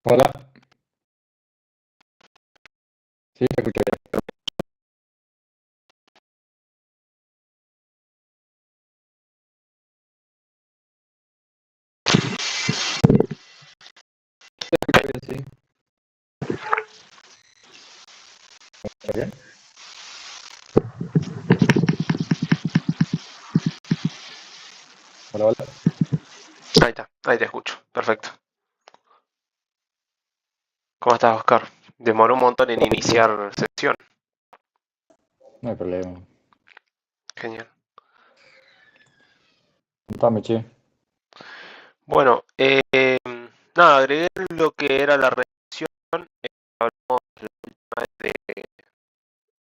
Hola, sí, te escucho bien. Te escucho bien, sí. ¿Está bien? Hola, hola. Ahí está, ahí te escucho. Perfecto. ¿Cómo estás, Oscar? Demoró un montón en Todo bien, iniciar sesión. no hay problema. Genial. Contame, che. Bueno, nada, agregué lo que era la revisión. Hablamos la última vez de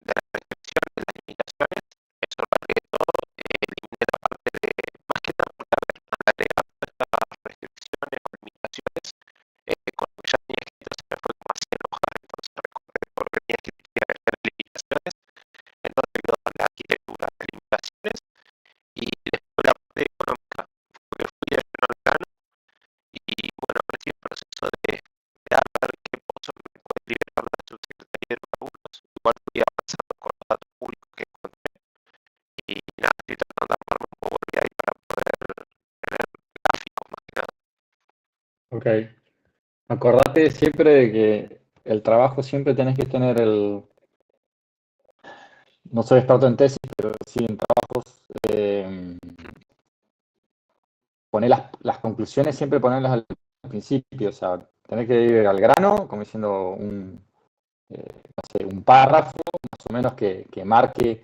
las restricciones, de las limitaciones. Eso lo agregué todo. Eliminé la parte de, más que nada, porque a ver, al agregar estas restricciones o limitaciones, con lo que ya tenía escrito se me fue como hacia enojar. Entonces recordé por qué tenía escrito y agregar limitaciones. Entonces quedó la arquitectura de limitaciones. Y después la parte económica, porque fui a lleno al grano y bueno, estoy en proceso de ver qué pozos me puede liberar la subsecretaría de hidrocarburos. Igual fui avanzando con los datos públicos que encontré y nada, estoy tratando de armarme un poco de ahí para poder tener gráficos más que nada. Ok. Acordate siempre de que el trabajo siempre tenés que tener no soy experto en tesis, pero sí en trabajos, poner las conclusiones, siempre ponerlas al principio, o sea, tenés que ir al grano, como diciendo no sé, un párrafo, más o menos que marque,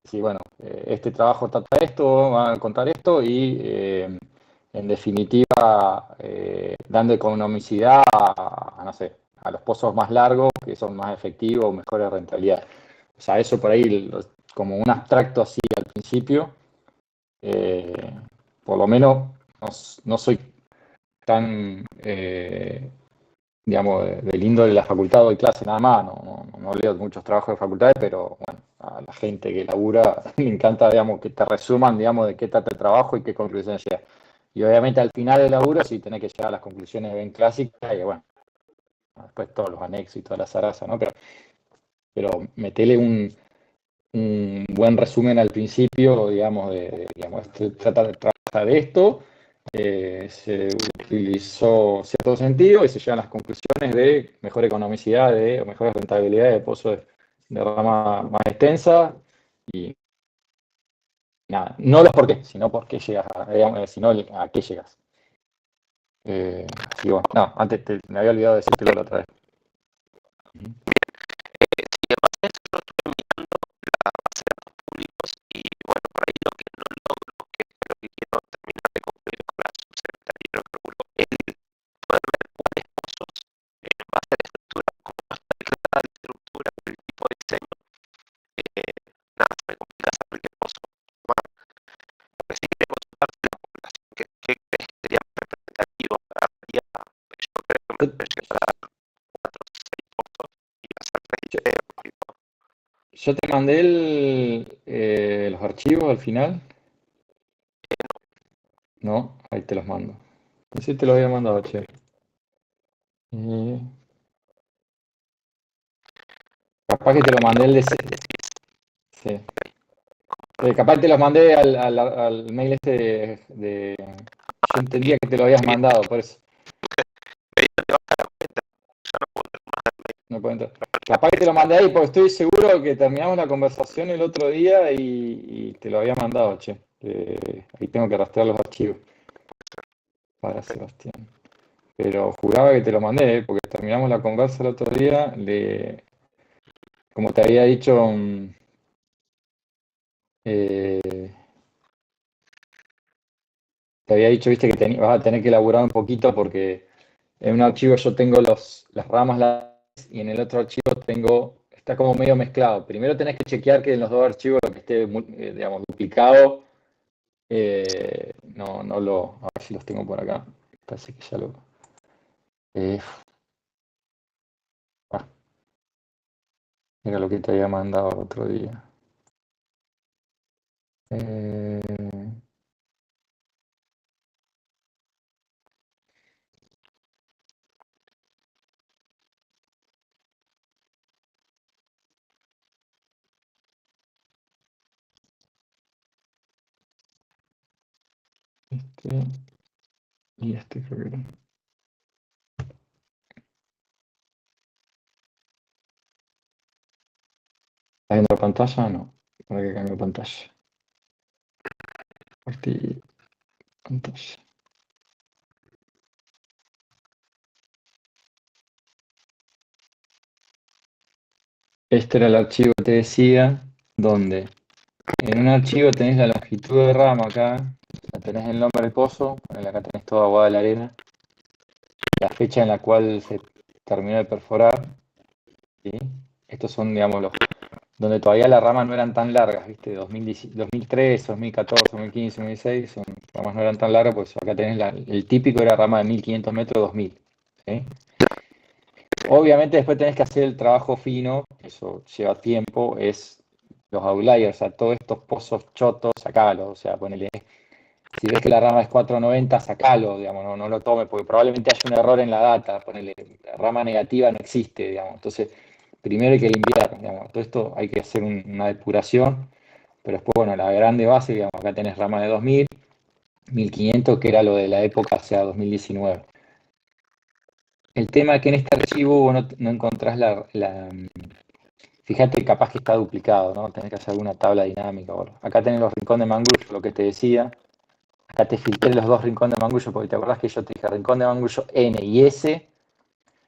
sí, bueno, este trabajo trata esto, va a contar esto y en definitiva dando economicidad no sé, a los pozos más largos que son más efectivos, mejores rentabilidad. O sea, eso por ahí como un abstracto así al principio, eh, por lo menos no, no soy tan digamos, del índole de la facultad doy clase nada más, no leo muchos trabajos de facultades, pero bueno, a la gente que labura le encanta, digamos, que te resuman, digamos, de qué trata el trabajo y qué conclusiones llega. Y obviamente al final del laburo sí tenés que llegar a las conclusiones bien clásicas y bueno, después todos los anexos y toda la zaraza, ¿no? Pero metele un buen resumen al principio, digamos, digamos, trata de trabajar de esto, se utilizó cierto sentido y se llegan a las conclusiones de mejor economicidad o mejor rentabilidad de pozos de rama más extensa y nada, no los por qué, sino por qué llegas, digamos, sino a qué llegas. Así que bueno, no, antes me había olvidado de decírtelo la otra vez. Ujú. Sí, además de eso, estuve mirando la base de datos públicos y bueno, por ahí lo que no logro, que es lo que quiero terminar de concluir con la subsecretaría de hidrocarburos, es poder ver cuáles pozos, en base a la estructura, como no está declarada la estructura, el tipo de diseño, nada, se me complica saber qué pozo tomar. Lo que sí quería consultarte la población, ¿qué crees que sería más representativo? Daría, yo creo que me Yo, puede llegar a dar 4 o 6 pozos y hacer 3 yo- videos. Tipo, yo te mandé los archivos al final, ¿no? Ahí te los mando. Sí, te los había mandado, che. Eh, Capaz que te lo mandé lo el de... concreto decís, Sí. ok, Capaz te lo mandé al mail este yo sí, entendía que te lo habías sí, mandado, por eso medida de baja la cuenta, ya no puedo tener más del medio, no puedo entrar. pero bueno, Capaz que te es lo una mandé ahí, idea. porque estoy seguro que terminamos la conversación el otro día y te lo había mandado, che. Ahí tengo que rastrear los archivos para Ok. Sebastián. Pero juraba que te lo mandé, porque terminamos la conversa el otro día. Como te había dicho, eh, te había dicho, viste, que vas a tener que elaborar un poquito porque en un archivo yo tengo las ramas y en el otro archivo está como medio mezclado. Primero tenés que chequear que en los dos archivos lo que esté, digamos, duplicado, a ver si los tengo por acá. Parece que ya eh, ah, era lo que te había mandado el otro día. Eh, Este y este creo que era. ¿Está viendo la pantalla? No. Para que cambie pantalla. Compartir pantalla. Este era el archivo que te decía, donde en un archivo tenés la longitud de rama acá, la tenés el nombre del pozo, ponele acá tenés toda Aguada de la Arena, la fecha en la cual se terminó de perforar, ¿sí? Estos son, digamos, los donde todavía las ramas no eran tan largas, ¿viste? 2013, 2014, 2015, 2016, son ramas no eran tan largas, pues acá tenés el típico era rama de 1500 metros, 2000, ¿sí? Obviamente después tenés que hacer el trabajo fino, eso lleva tiempo, es los outliers, o sea, todos estos pozos chotos, sacalos, o sea, ponele, si ves que la rama es 490, sacalo, digamos, no lo tomes, porque probablemente haya un error en la data, ponele, la rama negativa no existe, digamos, entonces primero hay que limpiar, digamos, todo esto hay que hacer una depuración, pero después, bueno, la grande base, digamos, acá tenés rama de 2000, 1500, que era lo de la época hacia 2019. El tema es que en este archivo vos no encontrás fíjate, capaz que está duplicado, ¿no? Tenés que hacer alguna tabla dinámica. Bueno, acá tenés los rincones de Mangullo, lo que te decía. Acá te filtré los dos rincones de Mangullo, porque te acordás que yo te dije rincón de Mangullo N y S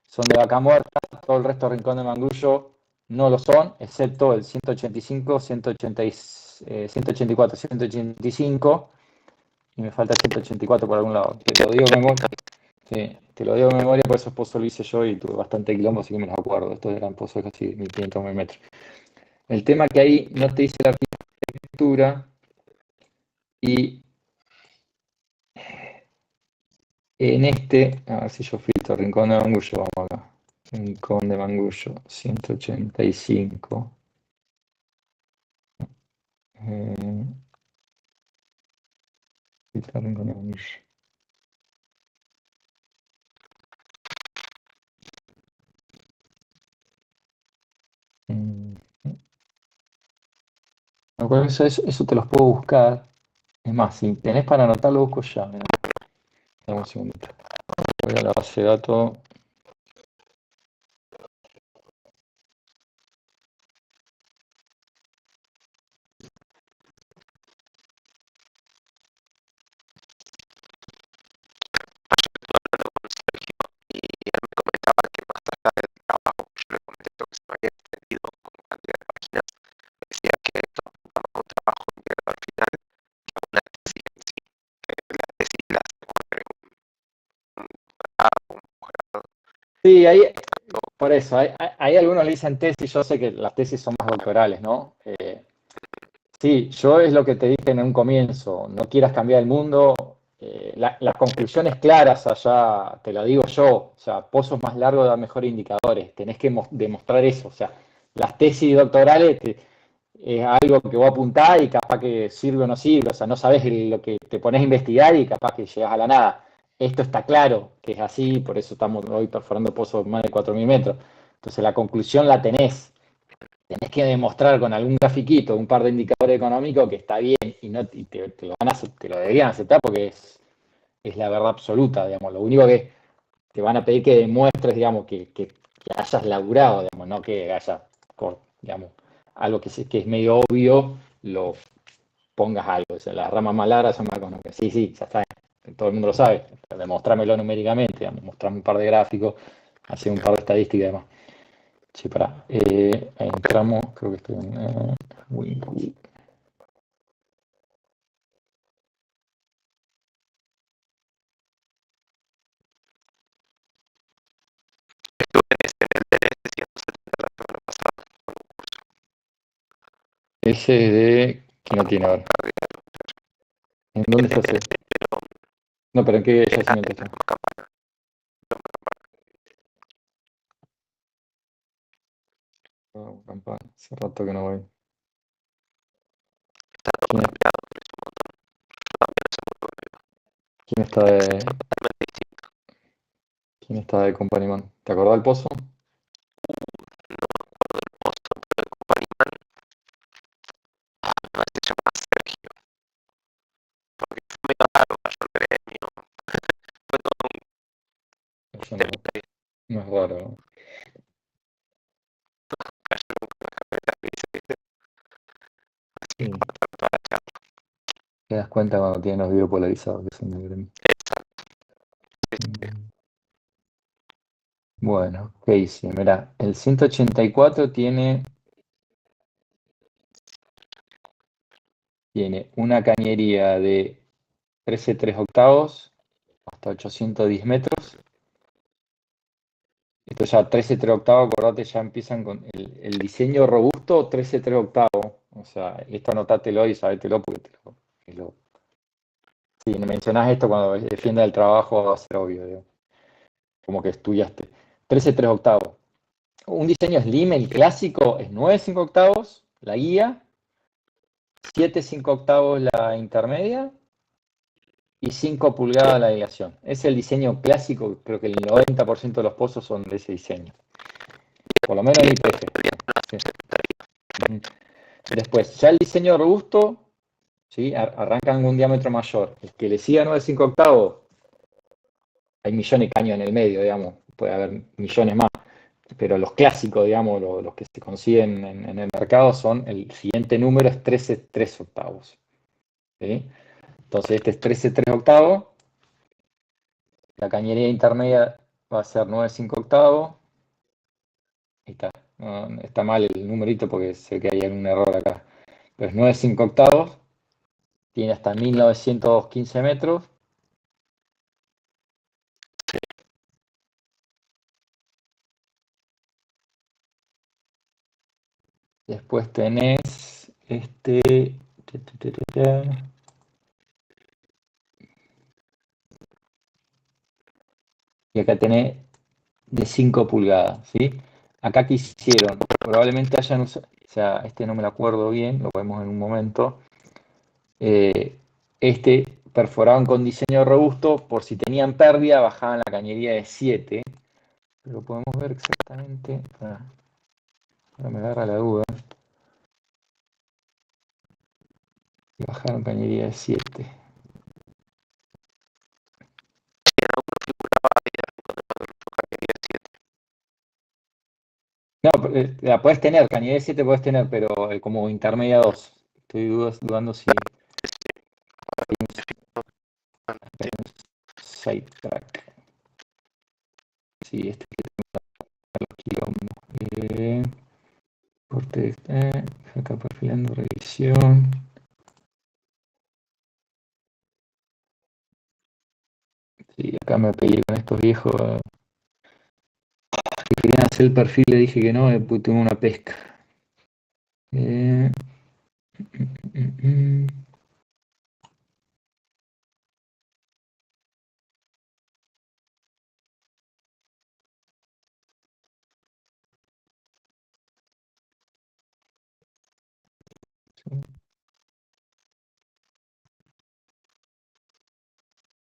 son de vaca muerta, todo el resto de rincón de Mangullo no lo son, excepto el 185, 184, 185, y me falta el 184 por algún lado. Te lo digo de memoria. Sí, te lo digo de memoria, por esos pozos lo hice yo y tuve bastante quilombo, así que me los acuerdo. Estos eran pozos de casi 1500 metros. El tema que ahí no te dice la arquitectura y en este, a ver si yo filtro Rincón de Mangullo, vamos acá. Rincón de Mangullo, 185. Eh, filtrar Rincón de Mangullo. Mm, eso te los puedo buscar. Es más, si tenés para anotar, lo busco ya. Mirá. Dame un segundito. Voy a la base de datos. Y él me comentaba que más allá del trabajo, yo le comenté que se me había extendido con cantidad de páginas, decía que esto apunta más a un trabajo integral al final que a una tesis en sí, que la tesis la hace un doctorado, un posgrado, Sí, ahí, tanto, por eso, hay algunos le dicen tesis, yo sé que las tesis son más doctorales, ¿no? Sí, yo es lo que te dije en un comienzo, no quieras cambiar el mundo, las conclusiones claras allá, te lo digo yo, o sea, pozos más largos dan mejores indicadores, tenés que demostrar eso, o sea, las tesis doctorales es algo que vos apuntás y capaz que sirve o no sirve, o sea, no sabés lo que te pones a investigar y capaz que llegas a la nada. Esto está claro que es así, por eso estamos hoy perforando pozos más de 4000 metros. Entonces la conclusión la tenés que demostrar con algún grafiquito, un par de indicadores económicos que está bien y, no, y te lo deberían aceptar porque es la verdad absoluta, digamos. Lo único que te van a pedir que demuestres, digamos, que hayas laburado, digamos, no que haya, digamos, algo que es medio obvio, lo pongas algo. O sea, las ramas más largas son más económicas. Sí, sí, ya está. Todo el mundo lo sabe. Demostrámelo numéricamente, digamos, mostrame un par de gráficos, hacer un par de estadísticas y demás. Sí, pará. Entramos, creo que estoy en Wingwood. estuve en ese en el DNS 170 la semana pasada con un curso Ese es de. ¿Quién lo tiene ahora? cardiaco. ¿En dónde está ese? Pero No, pero ¿en qué está yacimiento en está? la campana, Oh, Campana. Hace rato que no voy. está todo ¿Quién, cambiado, pero es un montón. Yo también hace mucho que no iba. quién está Es de. totalmente distinto. ¿Quién está de Company Man? ¿Te acordás del pozo? No me acuerdo del pozo, pero el compañía no se llama Sergio, porque fue medio raro. eso no es raro, ¿no? Sí, te das cuenta cuando tienen los videos polarizados que son de gremio. Mm. Bueno, ¿qué hice? Mira, el 184 tiene una cañería de 13,3 hasta 810 metros. Esto ya 13,3, acordate, ya empiezan con el diseño robusto 13,3. O sea, esto anotátelo y sabételo porque si me mencionás esto cuando defiendas el trabajo va a ser obvio, digo, como que estudiaste. 13,3. Un diseño Slim, el clásico, es 9,5, la guía, 7,5 la intermedia y 5 pulgadas la aleación. Es el diseño clásico, creo que el 90% de los pozos son de ese diseño. Por lo menos en IPF. Sí. Después, ya el diseño robusto, ¿sí? Arrancan con un diámetro mayor. El que le siga 9,5, hay millones de caños en el medio, digamos. Puede haber millones más. Pero los clásicos, digamos, los que se consiguen en el mercado son, el siguiente número es 13,3. ¿Sí? Entonces este es 13,3. La cañería intermedia va a ser 9,5. Está, está mal el numerito porque sé que hay algún error acá. Pero es 9,5. Tiene hasta 1915 metros. Después tenés este. Y acá tenés de 5 pulgadas, ¿sí? Acá quisieron, probablemente hayan usado, o sea, este no me lo acuerdo bien, lo vemos en un momento. Este perforaban con diseño robusto, por si tenían pérdida, bajaban la cañería de 7. Pero podemos ver exactamente. Ahora me agarra la duda. Y bajaron cañería de 7. No, la puedes tener, cañería de 7 puedes tener, pero como intermedia 2. Estoy dudando si hay un sidetrack. Sí, este es el quilombo. Corte, acá perfilando revisión. Sí, acá me peleé con estos viejos que querían hacer el perfil, le dije que no, después tuve una pesca. Eh, mm, mm.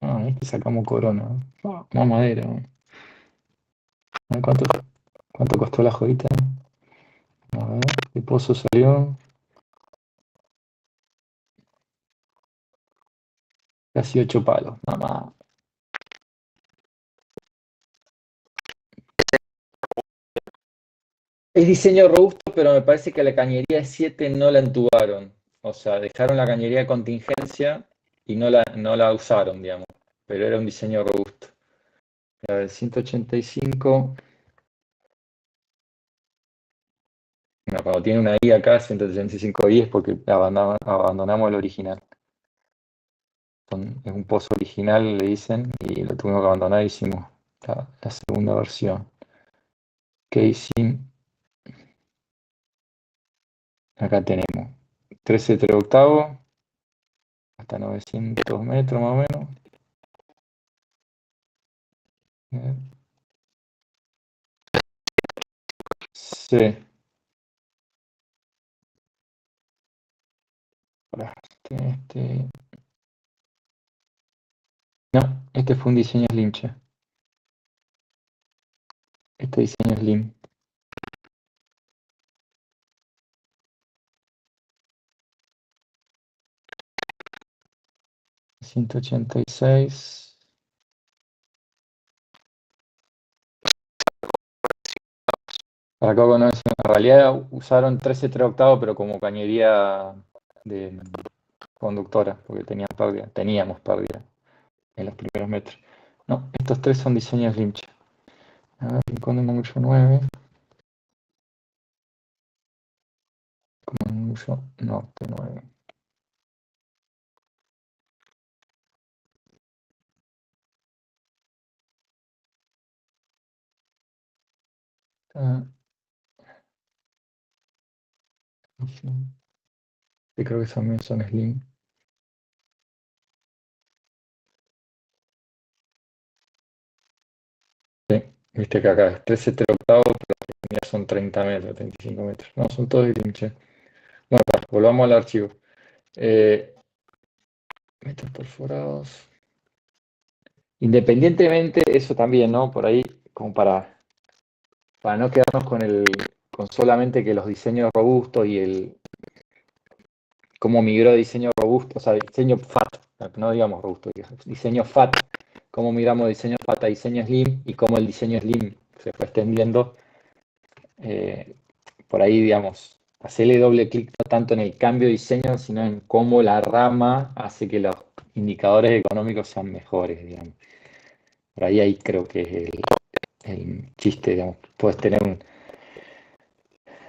Ah, este sacamos corona. Más madera. A ver, ¿cuánto costó la joyita? A ver, ¿qué pozo salió? Casi 8 palos, nada más. Es diseño robusto, pero me parece que la cañería de 7 no la entubaron. O sea, dejaron la cañería de contingencia y no la usaron, digamos. Pero era un diseño robusto. A ver, 185. Bueno, cuando tiene una I acá, 185 I es porque abandonamos el original. Es un pozo original, le dicen, y lo tuvimos que abandonar y hicimos la segunda versión. Casing, acá tenemos 13,3 hasta 900 metros más o menos. Sí. Ahora, No, este fue un diseño Slim, che. Este diseño Slim. 186. Para acá con en realidad usaron 13 octavo, pero como cañería de conductora, porque teníamos pérdida en los primeros metros. No, estos tres son diseños Limche. A ver, Rincón de Manguillo 9, como Manguillo Norte 9. Ah, sí, creo que también son Slim. Sí, viste que acá es 13 octavo, pero ya son 30 metros, 35 metros. No, son todos Limche. Bueno, volvamos al archivo. Eh, metros perforados. Independientemente, eso también, ¿no? Por ahí, como para no quedarnos con solamente que los diseños robustos y cómo migró de diseño robusto, o sea, diseño FAT, no digamos robusto, diseño FAT, cómo migramos de diseño FAT a diseño Slim y cómo el diseño Slim se fue extendiendo. eh, por ahí, digamos, hacerle doble clic no tanto en el cambio de diseño, sino en cómo la rama hace que los indicadores económicos sean mejores, digamos. Por ahí creo que es el chiste, digamos. Puedes tener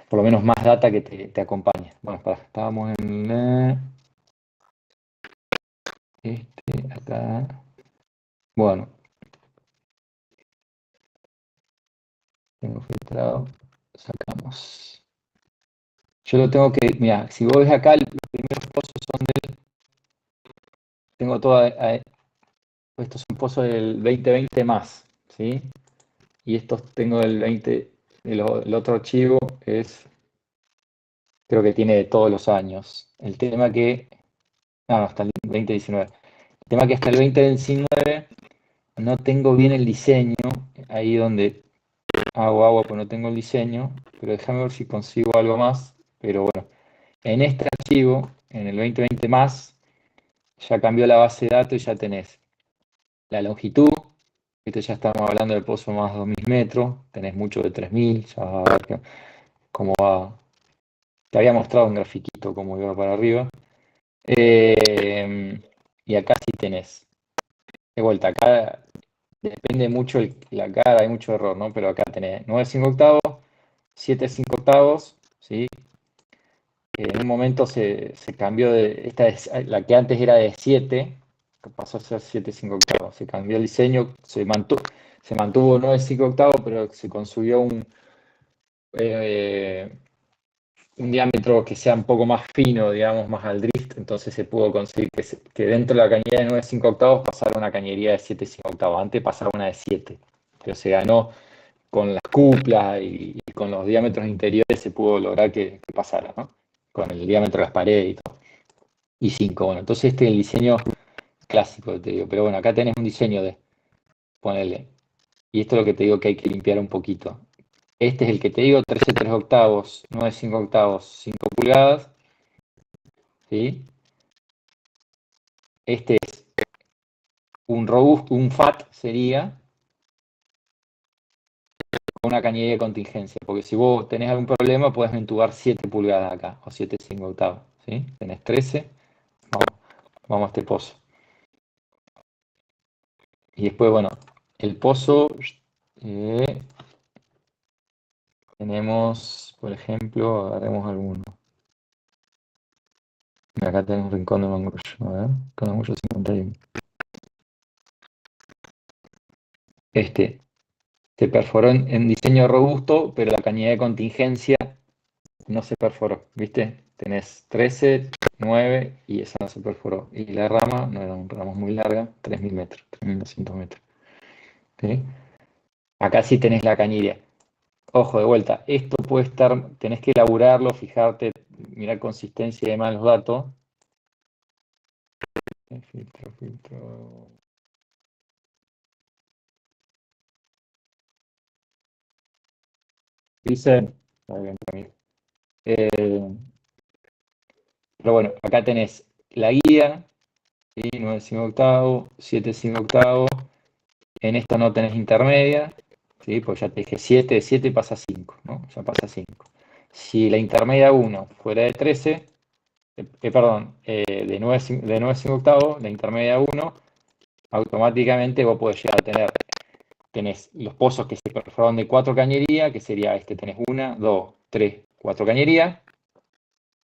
por lo menos más data que te acompañe. Bueno, estábamos en acá. Bueno, tengo filtrado, sacamos. Yo lo tengo que, mira, si vos ves acá, los primeros pozos son tengo estos son pozos del 2020 más, ¿sí? Y estos tengo del 20, el otro archivo creo que tiene de todos los años. El tema que, no, hasta el 2019. El tema que hasta el 2019 no tengo bien el diseño, ahí donde hago agua, pues no tengo el diseño, pero déjame ver si consigo algo más. Pero bueno, en este archivo, en el 2020 más, ya cambió la base de datos y ya tenés la longitud, esto ya estamos hablando del pozo más de 2000 metros, tenés mucho de 3000, ya vas a ver cómo va. Te había mostrado un grafiquito cómo iba para arriba. Y acá sí tenés. De vuelta, acá depende mucho la cara, hay mucho error, ¿no? Pero acá tenés 9,5 octavos, 7,5 octavos, ¿sí? En un momento se cambió la que antes era de 7, que pasó a ser 7,5 octavos. Se cambió el diseño, se mantuvo 9,5 octavos, pero se construyó eh, un diámetro que sea un poco más fino, digamos, más al drift. Entonces se pudo conseguir que dentro de la cañería de 9,5 octavos pasara una cañería de 7,5 octavos. Antes pasaba una de 7, pero se ganó con las cuplas y con los diámetros interiores se pudo lograr que pasara, ¿no? Con el diámetro de las paredes y todo. Y 5, bueno, entonces este es el diseño clásico, te digo. Pero bueno, acá tenés un diseño ponerle, y esto es lo que te digo que hay que limpiar un poquito. Este es el que te digo, 13,3 octavos, 9,5 octavos, 5 pulgadas, ¿sí? Este es un robusto, un FAT sería una cañería de contingencia, porque si vos tenés algún problema podés entubar 7 pulgadas acá, o 7,5 octavos, ¿sí? Tenés 13, vamos a este pozo. Y después, bueno, el pozo, tenemos, por ejemplo, agarremos alguno. Acá tenemos Rincón de Mangrullo, a ver, Rincón de Mangrullo 51. Este se perforó en diseño robusto, pero la cañería de contingencia no se perforó, ¿viste? Tenés 13, 9 y esa no se perforó. Y la rama, no era una rama muy larga, 3.000 metros, 3.200 metros. ¿Sí? Acá sí tenés la cañería. Ojo, de vuelta, esto puede estar, tenés que elaborarlo, fijarte, mirar consistencia y demás los datos. Filtro. Dice, está bien, Ramiro. Pero bueno, acá tenés la guía, ¿sí? 9,5 octavos, 7,5 octavos. En esta no tenés intermedia, ¿sí? Pues ya te dije 7, de 7 pasa a 5, ¿no? Ya pasa a 5. Si la intermedia uno fuera de 13, perdón, de 9 5 octavos, la intermedia uno, automáticamente vos podés llegar a tenés los pozos que se perforan de 4 cañerías, que sería tenés 1, 2, 3, 4 cañerías,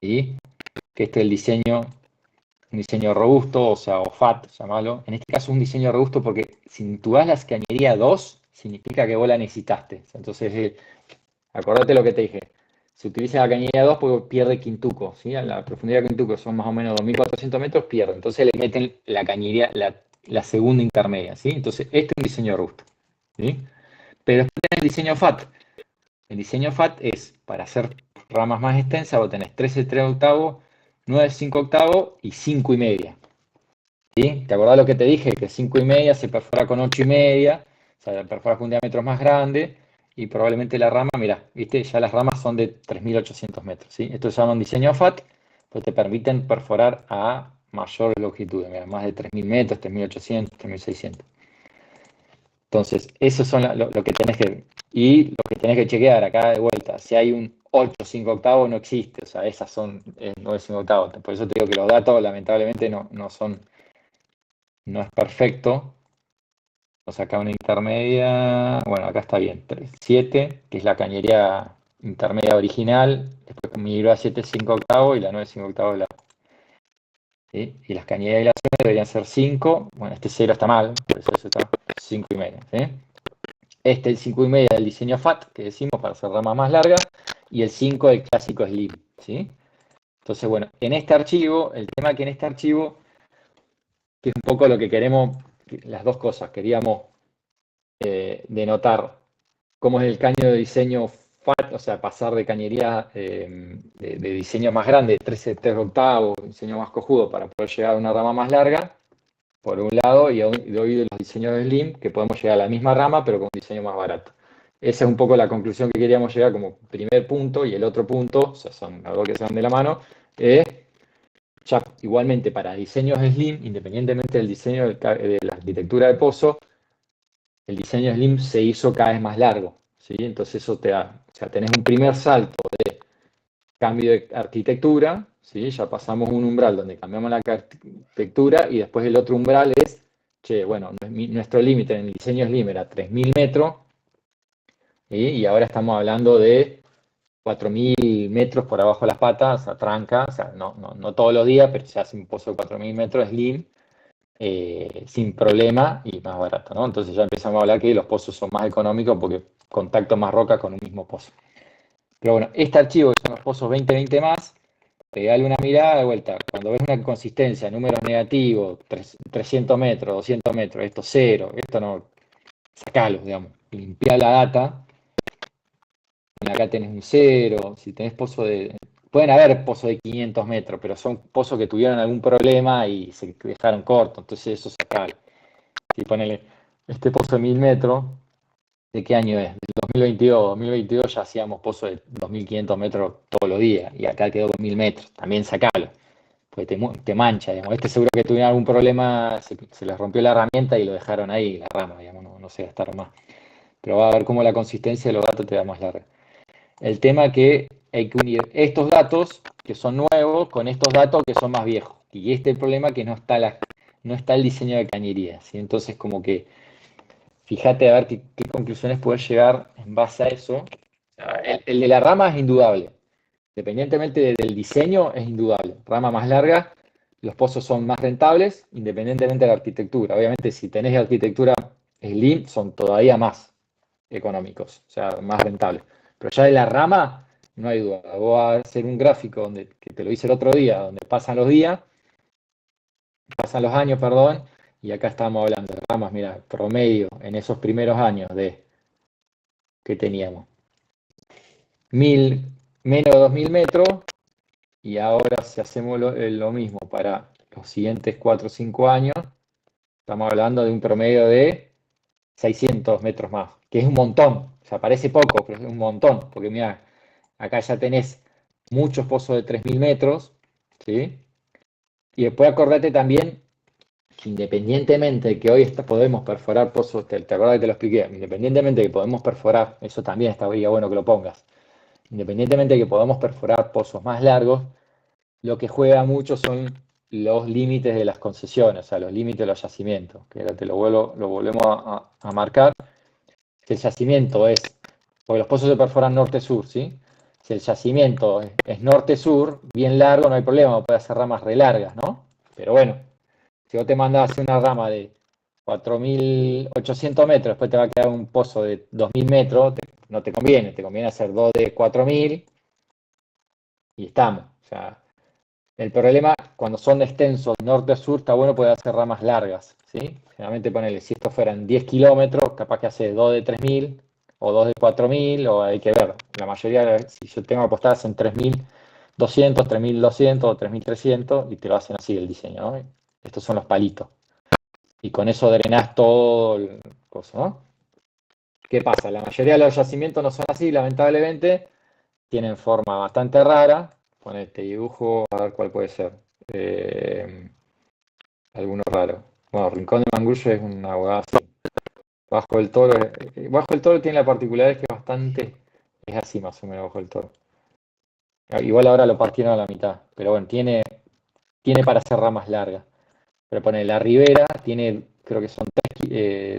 y que este es el diseño, un diseño robusto, o sea, o FAT, llamalo. En este caso un diseño robusto porque si tú das las cañerías 2, significa que vos la necesitaste. Entonces, acordate lo que te dije. Se utiliza la cañería 2 porque pierde quintuco, ¿sí? A la profundidad de quintuco son más o menos 2.400 metros, pierde. Entonces le meten la cañería, la segunda intermedia, ¿sí? Entonces, este es un diseño robusto, ¿sí? Pero después tenés el diseño FAT. El diseño FAT es para hacer ramas más extensas, vos tenés 13 3 octavos, 9 5 octavos y 5 y media, ¿sí? ¿Te acordás lo que te dije? Que 5 y media se perfora con 8 y media, o sea, perfora con un diámetro más grande y probablemente la rama, mira, viste, ya las ramas son de 3.800 metros, ¿sí? Esto se llama un diseño FAT, pues te permiten perforar a mayor longitud, mira, más de 3.000 metros, 3.800, 3.600. Entonces, eso son lo que tenés que, y lo que tenés que chequear acá de vuelta. Si hay un 8 5 octavos, no existe, o sea, esas son 9 5 octavos. Por eso te digo que los datos lamentablemente no son, no es perfecto. Vamos acá una intermedia, bueno, acá está bien, 7, que es la cañería intermedia original, después migró a 7 5 octavos y la 9 5 octavos ¿sí? Y las cañerías de dilación deberían ser 5, bueno, este 0 está mal, por eso está 5 y medio, ¿sí? El 5 y media del diseño FAT, que decimos para hacer ramas más largas, y el 5 del clásico Slim, ¿sí? Entonces, bueno, en este archivo, el tema que en este archivo, que es un poco lo que queremos, las dos cosas, queríamos denotar cómo es el caño de diseño FAT, o sea, pasar de cañería de diseño más grande, 13 3 octavos, diseño más cojudo, para poder llegar a una rama más larga, por un lado, y de hoy de los diseños de Slim, que podemos llegar a la misma rama, pero con un diseño más barato. Esa es un poco la conclusión que queríamos llegar como primer punto, y el otro punto, o sea, son algo que se van de la mano, es ya igualmente para diseños Slim, independientemente del diseño de la arquitectura de pozo, el diseño Slim se hizo cada vez más largo, ¿sí? Entonces eso te da, o sea, tenés un primer salto de cambio de arquitectura, ¿sí? Ya pasamos un umbral donde cambiamos la arquitectura y después el otro umbral es, che, bueno, nuestro límite en el diseño Slim era 3.000 metros, ¿sí? Y ahora estamos hablando de 4.000 metros por abajo de las patas, a tranca, o sea, no todos los días, pero se hace un pozo de 4.000 metros Slim, sin problema y más barato, ¿no? Entonces ya empezamos a hablar que los pozos son más económicos porque contacto más roca con un mismo pozo. Pero bueno, este archivo que son los pozos 2020 más, pegale una mirada de vuelta. Cuando ves una consistencia, números negativos, 300 metros, 200 metros, esto cero, esto no, sacalos, digamos. Limpia la data. Acá tenés un cero, si tenés pozo de... Pueden haber pozos de 500 metros, pero son pozos que tuvieron algún problema y se dejaron cortos, entonces eso sacalo. Si ponele este pozo de 1.000 metros, ¿de qué año es? Del 2022. 2022 ya hacíamos pozos de 2.500 metros todos los días y acá quedó 2.000 metros. También sacalo, pues te mancha, digamos. Este seguro que tuvieron algún problema, se les rompió la herramienta y lo dejaron ahí, la rama, digamos, no se gastaron más. Pero va a ver cómo la consistencia de los datos te da más larga. El tema que hay que unir estos datos que son nuevos con estos datos que son más viejos. Y este es el problema que no está el diseño de cañería, ¿sí? Entonces como que fíjate a ver qué conclusiones puedes llegar en base a eso. El de la rama es indudable. Independientemente del diseño, es indudable. Rama más larga, los pozos son más rentables, independientemente de la arquitectura. Obviamente, si tenés arquitectura Slim, son todavía más económicos, o sea, más rentables. Pero ya de la rama, no hay duda. Vos vas a hacer un gráfico que te lo hice el otro día, donde pasan los días, pasan los años, perdón, y acá estamos hablando de ramas, mira, promedio en esos primeros años de que teníamos. Menos de 2.000 metros, y ahora si hacemos lo mismo para los siguientes 4 o 5 años, estamos hablando de un promedio de 600 metros más, que es un montón, o sea, parece poco, pero es un montón, porque mira, acá ya tenés muchos pozos de 3.000 metros, ¿sí? Y después acordate también que independientemente de que hoy podemos perforar pozos, te acuerdas que te lo expliqué, independientemente de que podemos perforar, eso también estaría bueno que lo pongas, independientemente de que podamos perforar pozos más largos, lo que juega mucho son los límites de las concesiones, o sea, los límites de los yacimientos, que ahora lo volvemos a marcar. Si el yacimiento es, porque los pozos se perforan norte-sur, ¿sí? Si el yacimiento es norte-sur, bien largo, no hay problema, puede hacer ramas re largas, ¿no? Pero bueno, si vos te mandás a hacer una rama de 4.800 metros, después te va a quedar un pozo de 2.000 metros, no te conviene hacer dos de 4.000 y estamos. O sea, el problema, cuando son extensos norte-sur, está bueno poder hacer ramas largas, ¿sí? Generalmente ponele, si esto fueran 10 kilómetros, capaz que hace 2 de 3.000 o 2 de 4.000, o hay que ver. La mayoría, si yo tengo apostadas en 3.200, 3.200 o 3.300, y te lo hacen así el diseño, ¿no? Estos son los palitos. Y con eso drenás todo el coso, ¿no? ¿Qué pasa? La mayoría de los yacimientos no son así, lamentablemente. Tienen forma bastante rara. Ponete dibujo, a ver cuál puede ser. Alguno raro. Bueno, Rincón de Manguillo es una abogada así. Bajo el Toro tiene la particularidad que es así más o menos Bajo el Toro. Igual ahora lo partieron a la mitad, pero bueno, tiene para hacer ramas largas. Pero pone la ribera, tiene, creo que son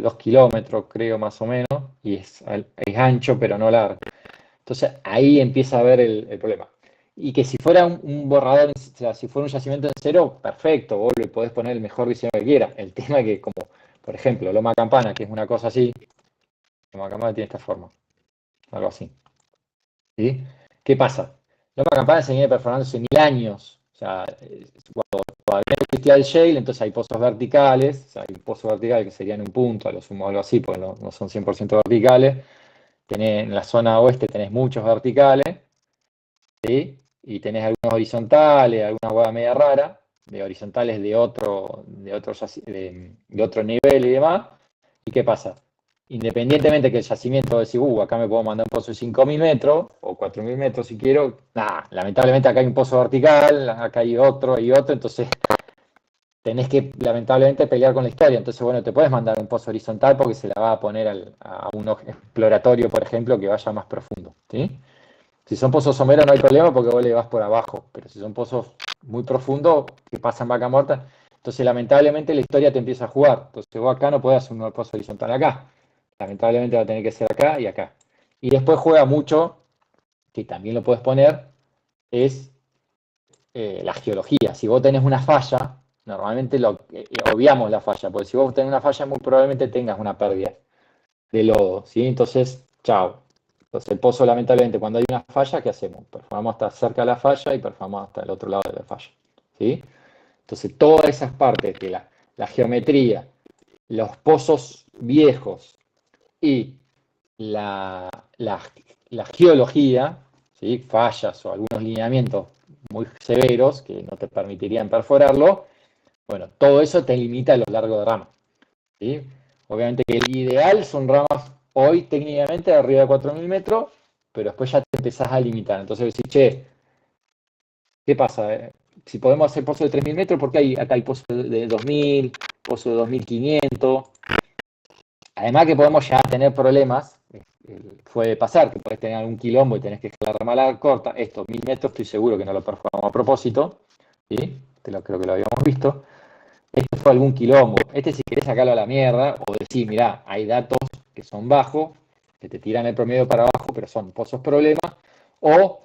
2 kilómetros, creo más o menos, y es ancho pero no largo. Entonces ahí empieza a ver el problema. Y que si fuera un borrador, o sea, si fuera un yacimiento en cero, perfecto, vos le podés poner el mejor diseño que quieras. El tema es que, como por ejemplo, Loma Campana, que es una cosa así, Loma Campana tiene esta forma, algo así. ¿Sí? ¿Qué pasa? Loma Campana se viene perforando hace 1.000 años. O sea, cuando todavía no existía el shale, entonces hay pozos verticales, o sea, hay pozos verticales que serían un punto, a lo sumo algo así, porque no son 100% verticales. En la zona oeste tenés muchos verticales, ¿sí? Y tenés algunos horizontales, alguna hueá media rara, de horizontales de otro nivel y demás. ¿Y qué pasa? Independientemente que el yacimiento decir, acá me puedo mandar un pozo de 5.000 metros o 4.000 metros si quiero, nada, lamentablemente acá hay un pozo vertical, acá hay otro y otro, entonces tenés que lamentablemente pelear con la historia. Entonces, bueno, te puedes mandar un pozo horizontal porque se la va a poner a un exploratorio, por ejemplo, que vaya más profundo, ¿sí? Si son pozos someros no hay problema porque vos le vas por abajo, pero si son pozos muy profundos que pasan vaca muerta, entonces lamentablemente la historia te empieza a jugar. Entonces vos acá no podés hacer un pozo horizontal acá. Lamentablemente va a tener que ser acá y acá. Y después juega mucho, que también lo puedes poner, es la geología. Si vos tenés una falla, normalmente obviamos la falla, porque si vos tenés una falla muy probablemente tengas una pérdida de lodo, ¿sí? Entonces, chao. Entonces el pozo, lamentablemente, cuando hay una falla, ¿qué hacemos? Perforamos hasta cerca de la falla y perforamos hasta el otro lado de la falla, ¿sí? Entonces todas esas partes, que la geometría, los pozos viejos y la, la- la geología, ¿sí? Fallas o algunos lineamientos muy severos que no te permitirían perforarlo, bueno, todo eso te limita a lo largo de ramas, ¿sí? Obviamente que el ideal son ramas hoy técnicamente de arriba de 4.000 metros, pero después ya te empezás a limitar. Entonces decís, che, ¿qué pasa? Si podemos hacer pozos de 3.000 metros, ¿por qué acá hay pozos de 2.000, pozos de 2.500? Además que podemos ya tener problemas, puede pasar que podés tener algún quilombo y tenés que dejar la ramala corta. Estos 1.000 metros estoy seguro que no lo perforamos a propósito, ¿sí? Creo que lo habíamos visto. Este fue algún quilombo. Si querés sacarlo a la mierda o decir, mirá, hay datos que son bajos, que te tiran el promedio para abajo, pero son pozos problemas, o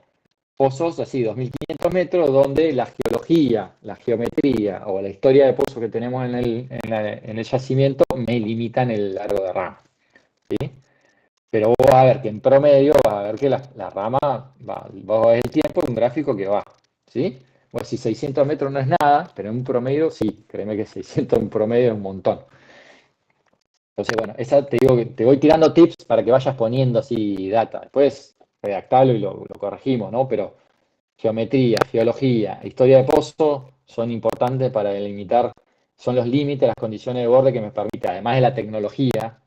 pozos así, 2.500 metros, donde la geología, la geometría o la historia de pozos que tenemos en el yacimiento me limitan el largo de rama, ¿sí? Pero vos vas a ver que en promedio vas a ver que la rama va, vos ves el tiempo en un gráfico que va, ¿sí? Bueno, si 600 metros no es nada, pero en un promedio sí, créeme que 600 en promedio es un montón. Entonces, bueno, te digo que te voy tirando tips para que vayas poniendo así data. Después redactarlo y lo corregimos, ¿no? Pero geometría, geología, historia de pozo son importantes para delimitar, son los límites, las condiciones de borde que me permite, además de la tecnología,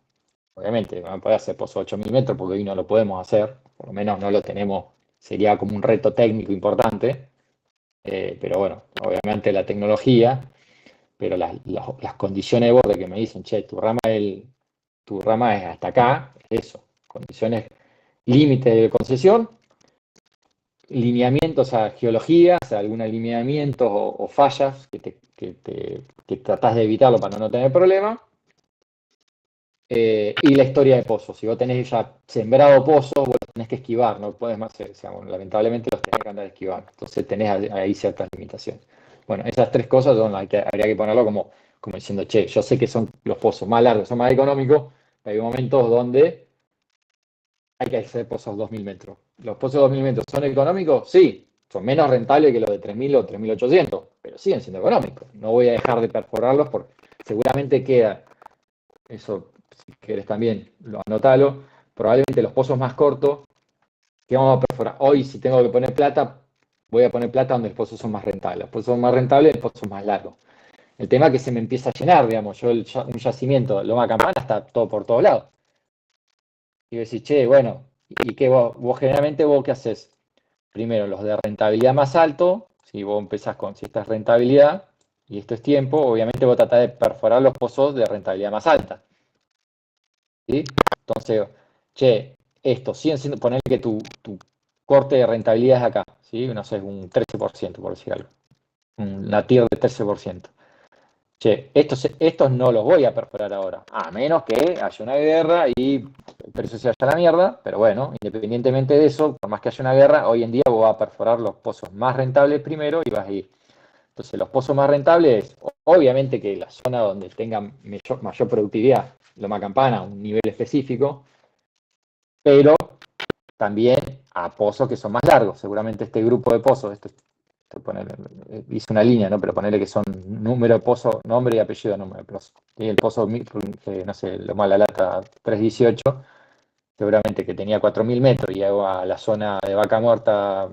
obviamente, no puede hacer pozo de 8.000 metros porque hoy no lo podemos hacer, por lo menos no lo tenemos, sería como un reto técnico importante, pero bueno, obviamente la tecnología pero las condiciones de borde que me dicen, che, tu rama es hasta acá, es eso, condiciones límite de concesión, lineamientos, o sea, geología, o sea, algún alineamiento o fallas que tratás de evitarlo para no tener problema. Y la historia de pozos. Si vos tenés ya sembrado pozos, vos los tenés que esquivar, no podés más hacer. O sea, bueno, lamentablemente los tenés que andar esquivando. Entonces tenés ahí ciertas limitaciones. Bueno, esas tres cosas son las que habría que ponerlo como diciendo, che, yo sé que son los pozos más largos, son más económicos, pero hay momentos donde hay que hacer pozos 2.000 metros. ¿Los pozos 2.000 metros son económicos? Sí, son menos rentables que los de 3.000 o 3.800, pero siguen siendo económicos. No voy a dejar de perforarlos porque seguramente queda, eso si quieres también, anotalo, probablemente los pozos más cortos que vamos a perforar. Hoy si tengo que poner plata, voy a poner plata donde los pozos son más rentables. Los pozos son más rentables, los pozos más largos. El tema es que se me empieza a llenar, digamos, un yacimiento, Loma Campana, está todo por todos lados. Y decís, che, bueno, ¿y qué vos generalmente vos qué haces? Primero, los de rentabilidad más alto, si vos empezás con, si esta es rentabilidad y esto es tiempo, obviamente vos tratás de perforar los pozos de rentabilidad más alta. ¿Sí? Entonces, che, esto, siguen siendo, poner que tu corte de rentabilidad es acá, ¿sí? No sé, un 13%, por decir algo. Una TIR de 13%. Che, estos no los voy a perforar ahora, a menos que haya una guerra y el precio se vaya a la mierda, pero bueno, independientemente de eso, por más que haya una guerra, hoy en día vos vas a perforar los pozos más rentables primero y vas a ir. Entonces, los pozos más rentables, obviamente que la zona donde tengan mayor productividad, Loma Campana, un nivel específico, pero también a pozos que son más largos. Seguramente este grupo de pozos, hice una línea, ¿no? Pero ponerle que son número de pozo, nombre y apellido de número de pozo. Y el pozo, no sé, Loma La Lata 318, seguramente que tenía 4.000 metros y a la zona de Vaca Muerta,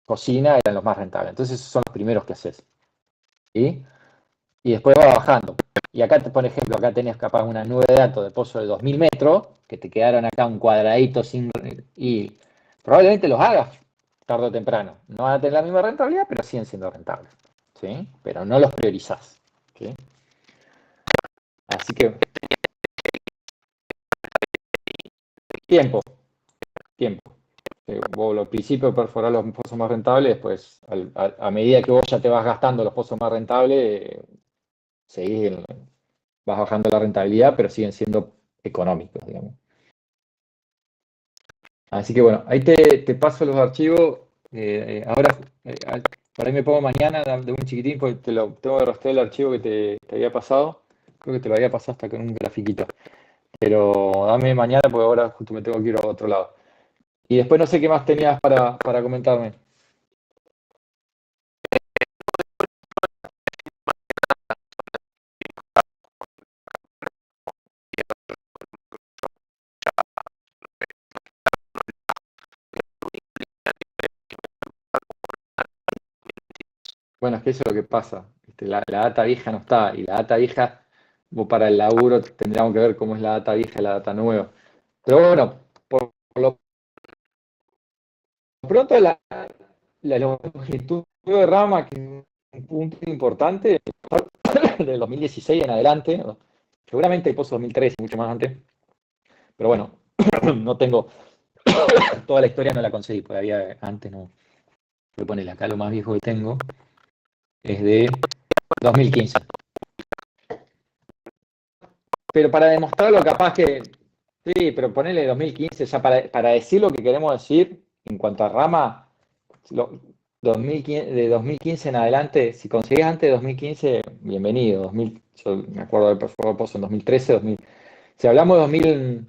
Cocina, eran los más rentables. Entonces esos son los primeros que haces. ¿Sí? Y después va bajando. Y acá, por ejemplo, acá tenés capaz una nube de datos de pozo de 2.000 metros, que te quedaron acá un cuadradito sin... Y probablemente los hagas tarde o temprano. No van a tener la misma rentabilidad, pero siguen siendo rentables. ¿Sí? Pero no los priorizás. ¿Sí? Así que, tiempo, tiempo. Vos al principio perforar los pozos más rentables, pues a medida que vos ya te vas gastando los pozos más rentables, seguís, vas bajando la rentabilidad, pero siguen siendo económicos, digamos. Así que bueno, ahí te paso los archivos. Ahora, por ahí me pongo mañana de un chiquitín, porque tengo que rastrear el archivo que te había pasado. Creo que te lo había pasado hasta con un grafiquito. Pero dame mañana, porque ahora justo me tengo que ir a otro lado. Y después no sé qué más tenías para comentarme. Bueno, es que eso es lo que pasa. La data vieja no está. Y la data vieja, vos para el laburo tendríamos que ver cómo es la data vieja y la data nueva. Pero bueno, por lo pronto la longitud de rama, que es un punto importante, del 2016 en adelante, ¿no? Seguramente el pozo 2013, mucho más antes, pero bueno, no tengo toda la historia, no la conseguí, todavía antes no. Voy a ponerle acá lo más viejo que tengo, es de 2015. Pero para demostrarlo, capaz que, sí, pero ponerle 2015 ya para decir lo que queremos decir en cuanto a rama, 2015, de 2015 en adelante, si conseguís antes de 2015, bienvenido. Yo me acuerdo de perforar pozo en 2013, si hablamos de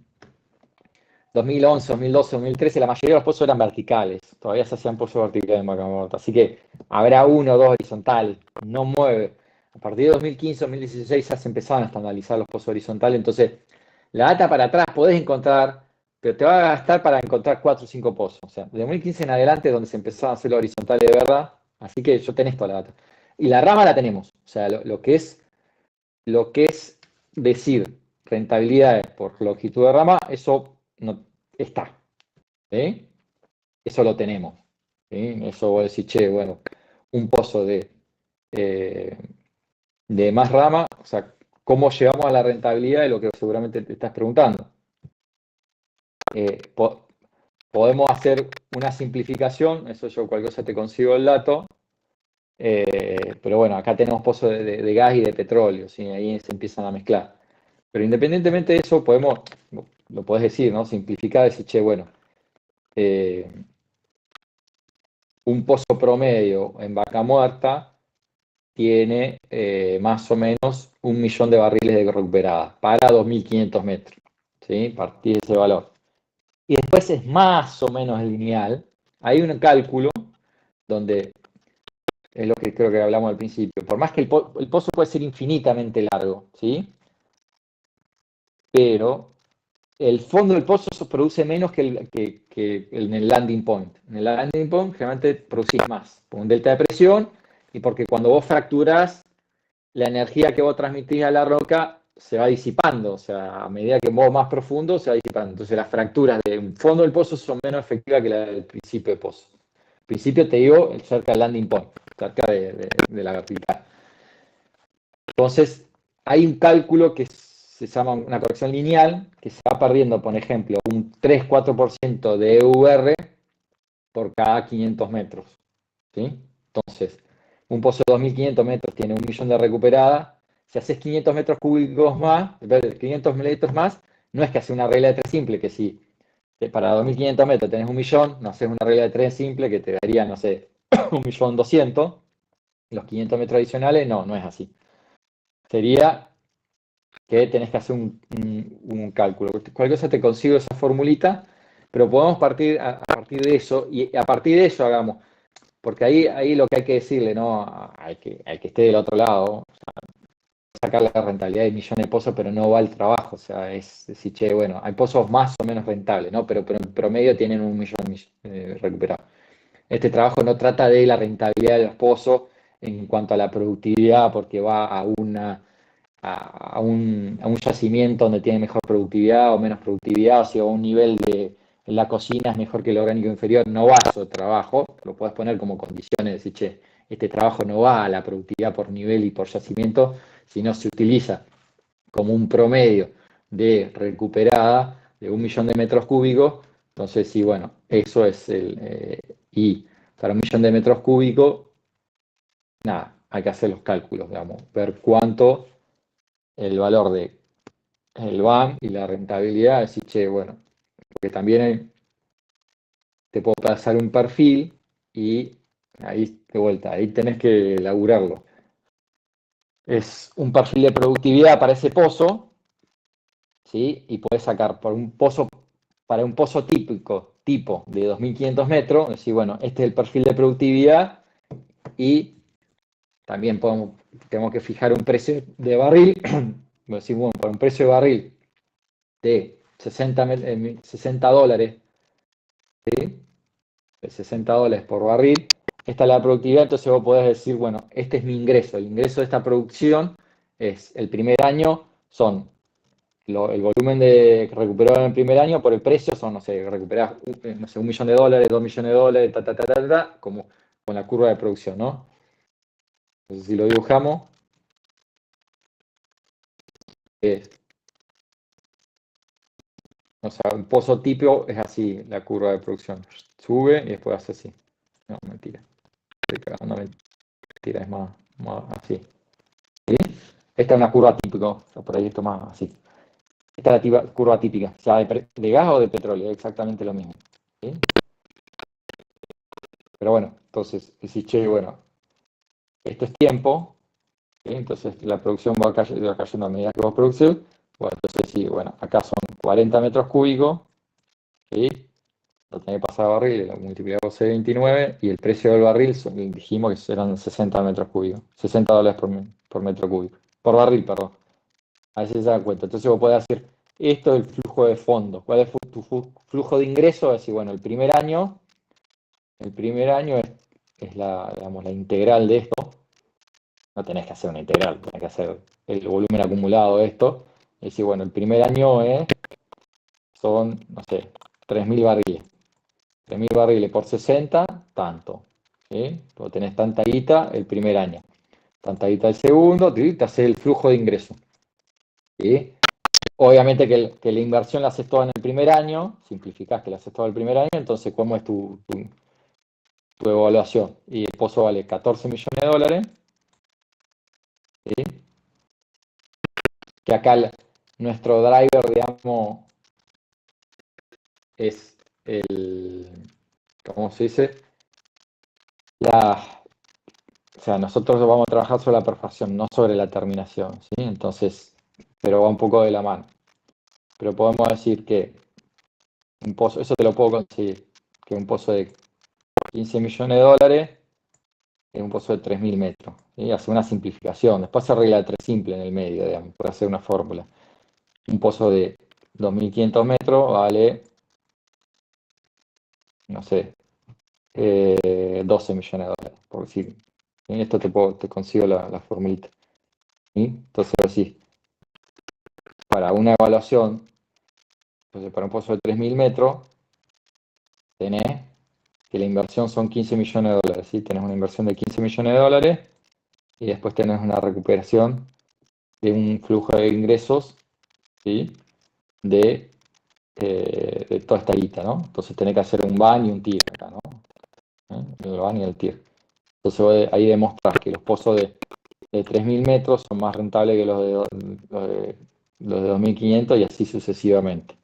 2011, 2012, 2013, la mayoría de los pozos eran verticales. Todavía se hacían pozos verticales en Vaca Muerta. Así que habrá uno o dos horizontales, no mueve. A partir de 2015, 2016 ya se empezaban a estandarizar los pozos horizontales. Entonces, la data para atrás podés encontrar, pero te va a gastar para encontrar 4 o 5 pozos. O sea, de 2015 en adelante es donde se empezaron a hacer los horizontales de verdad. Así que yo tenés toda la data. Y la rama la tenemos. O sea, lo que es decir rentabilidades por longitud de rama, eso no está. ¿Sí? Eso lo tenemos. ¿Sí? Eso vos decís, che, bueno, un pozo de de más rama, o sea, cómo llegamos a la rentabilidad de lo que seguramente te estás preguntando. Podemos hacer una simplificación, eso yo cualquier cosa te consigo el dato, pero bueno, acá tenemos pozos de gas y de petróleo, ¿sí? Ahí se empiezan a mezclar. Pero independientemente de eso, lo podés decir, ¿no? Simplificar, decir, che, bueno, un pozo promedio en Vaca Muerta tiene más o menos 1 millón de barriles de recuperada para 2.500 metros, ¿sí? Partir de ese valor. Y después es más o menos lineal. Hay un cálculo donde es lo que creo que hablamos al principio. Por más que el pozo puede ser infinitamente largo, ¿sí? Pero el fondo del pozo produce menos que en el landing point. En el landing point generalmente producís más, por un delta de presión y porque cuando vos fracturás, la energía que vos transmitís a la roca se va disipando, o sea, a medida que vos más profundo se va disipando. Entonces las fracturas del fondo del pozo son menos efectivas que la del principio del pozo. Al principio te digo cerca del landing point, cerca de la vertical. Entonces, hay un cálculo que se llama una corrección lineal, que se va perdiendo, por ejemplo, un 3-4% de EUR por cada 500 metros. ¿Sí? Entonces, un pozo de 2.500 metros tiene 1 millón de recuperada. Si haces 500 metros cúbicos más, 500 mililitros más, no es que haces una regla de 3 simple, que si para 2.500 metros tenés 1 millón, no haces una regla de 3 simple que te daría, no sé, 1.200.000. Los 500 metros adicionales, no es así. Sería que tenés que hacer un cálculo. Cualquier cosa te consigo esa formulita, pero podemos partir a partir de eso y a partir de eso hagamos, porque ahí lo que hay que decirle, ¿no? Al que esté del otro lado, o sea, sacar la rentabilidad de millones de pozos, pero no va al trabajo, o sea, es decir, che, bueno, hay pozos más o menos rentables, ¿no? Pero en promedio tienen 1 millón recuperado. Este trabajo no trata de la rentabilidad de los pozos en cuanto a la productividad, porque va a un yacimiento donde tiene mejor productividad o menos productividad, o sea, a un nivel de la cocina es mejor que el orgánico inferior, no va a su trabajo, lo puedes poner como condiciones, decir, che, este trabajo no va a la productividad por nivel y por yacimiento, sino se utiliza como un promedio de recuperada de 1 millón de metros cúbicos, entonces sí, bueno, eso es y para 1 millón de metros cúbicos, nada, hay que hacer los cálculos, digamos, ver cuánto el valor de el BAM y la rentabilidad, decir, che, bueno, porque también te puedo pasar un perfil y ahí, de vuelta, ahí tenés que elaborarlo. Es un perfil de productividad para ese pozo, ¿sí? Y puedes sacar para un pozo típico, tipo de 2.500 metros, decir, bueno, este es el perfil de productividad y también tenemos que fijar un precio de barril, decir, bueno, para un precio de barril de 60 dólares, ¿sí? De 60 dólares por barril, esta es la productividad, entonces vos podés decir, bueno, este es mi ingreso, el ingreso de esta producción es el primer año, son el volumen de recuperado en el primer año por el precio, son, no sé, recuperás, no sé, 1 millón de dólares, 2 millones de dólares, como con la curva de producción, ¿no? Entonces si lo dibujamos, es, o sea, un pozo típico es así, la curva de producción, sube y después hace así. No, mentira, estoy cagando, mentira, es más así. ¿Sí? Esta es una curva típica, o sea, por ahí esto más así. Esta es la curva típica, sea de gas o de petróleo, es exactamente lo mismo. ¿Sí? Pero bueno, entonces decís, che, bueno, esto es tiempo, ¿sí? Entonces la producción va cayendo a medida que vos producís. Bueno, entonces sí, bueno, acá son 40 metros cúbicos, ¿sí? Lo tenés que pasar a barril, lo multiplicás por 6,29 y el precio del barril dijimos que eran 60 metros cúbicos, 60 dólares por metro cúbico, por barril, perdón. A ver si se dan cuenta. Entonces vos podés hacer, esto es el flujo de fondo. ¿Cuál es tu flujo de ingreso? Es decir, bueno, el primer año es digamos, la integral de esto. No tenés que hacer una integral, tenés que hacer el volumen acumulado de esto. Es decir, bueno, el primer año son, no sé, 3.000 barriles. 3.000 barriles por 60, tanto. ¿Sí? Vos tenés tanta guita el primer año. tanta guita al segundo, te hace el flujo de ingreso. ¿Sí? Obviamente que la inversión la haces toda en el primer año, simplificás que la haces toda el primer año, entonces ¿cómo es tu evaluación? Y el pozo vale 14 millones de dólares, ¿sí? Que acá nuestro driver, digamos, es ¿cómo se dice? O sea, nosotros vamos a trabajar sobre la perforación, no sobre la terminación, ¿sí? Entonces, pero va un poco de la mano. Pero podemos decir que un pozo, eso te lo puedo conseguir, que un pozo de 15 millones de dólares es un pozo de 3.000 metros. ¿Sí? Hace una simplificación. Después se arregla 3 simple en el medio, digamos, por hacer una fórmula. Un pozo de 2.500 metros vale, no sé, 12 millones de dólares, por decir. ¿Sí? Esto te consigo la formulita. ¿Sí? Entonces, así, para una evaluación, entonces para un pozo de 3.000 metros, tenés que la inversión son 15 millones de dólares. ¿Sí? Tenés una inversión de 15 millones de dólares y después tenés una recuperación de un flujo de ingresos, ¿sí? de toda esta guita, ¿no? Entonces tenés que hacer un ban y un TIR acá, ¿no? El ban y el TIR. Entonces ahí demostrás que los pozos de 3.000 metros son más rentables que los de 2.500 y así sucesivamente.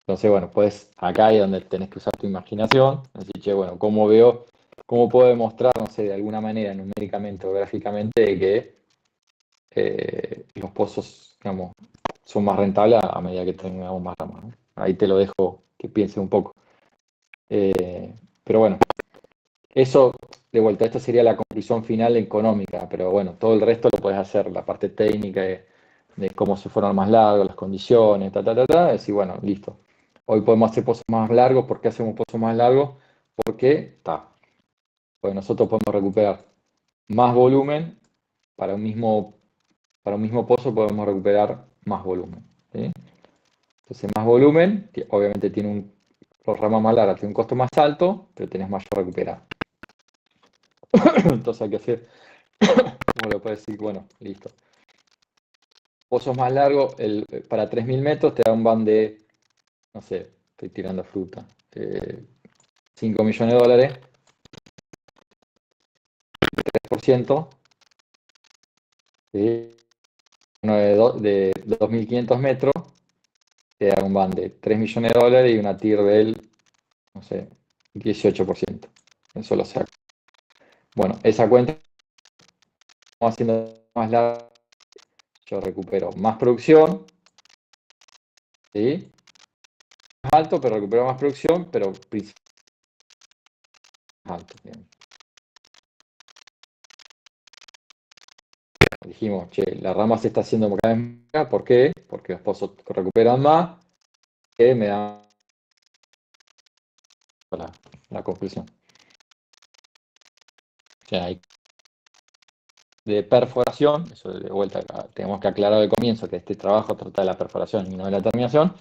Entonces, bueno, pues acá es donde tenés que usar tu imaginación. Así que, bueno, cómo puedo demostrar, no sé, de alguna manera, numéricamente o gráficamente, que los pozos, digamos, son más rentables a medida que tengamos más ramas, ¿no? Ahí te lo dejo que pienses un poco. Pero bueno, eso, de vuelta, esta sería la conclusión final económica, pero bueno, todo el resto lo puedes hacer, la parte técnica de cómo se fueron más largos, las condiciones, decir, bueno, listo. Hoy podemos hacer pozos más largos. ¿Por qué hacemos pozos más largos? Porque pues nosotros podemos recuperar más volumen para un mismo pozo podemos recuperar más volumen. ¿Sí? Entonces, más volumen, que obviamente por rama más larga, tiene un costo más alto, pero tenés mayor recuperar. Entonces hay que hacer, como lo puedes decir, bueno, listo. Pozos más largos, para 3.000 metros te da un ban de, no sé, estoy tirando fruta, 5 millones de dólares, 3%, ¿sí? Uno de 2.500 metros te da un ban de 3 millones de dólares y una TIR del, no sé, 18%. Eso lo saco. Bueno, esa cuenta, vamos haciendo más larga, yo recupero más producción, ¿sí? Más alto, pero recupero más producción, pero más alto. Bien. Dijimos, che, la rama se está haciendo cada vez más. ¿Por qué? Porque los pozos recuperan más, que me da la conclusión. O sea, de perforación, eso de vuelta tenemos que aclarar al comienzo que este trabajo trata de la perforación y no de la terminación,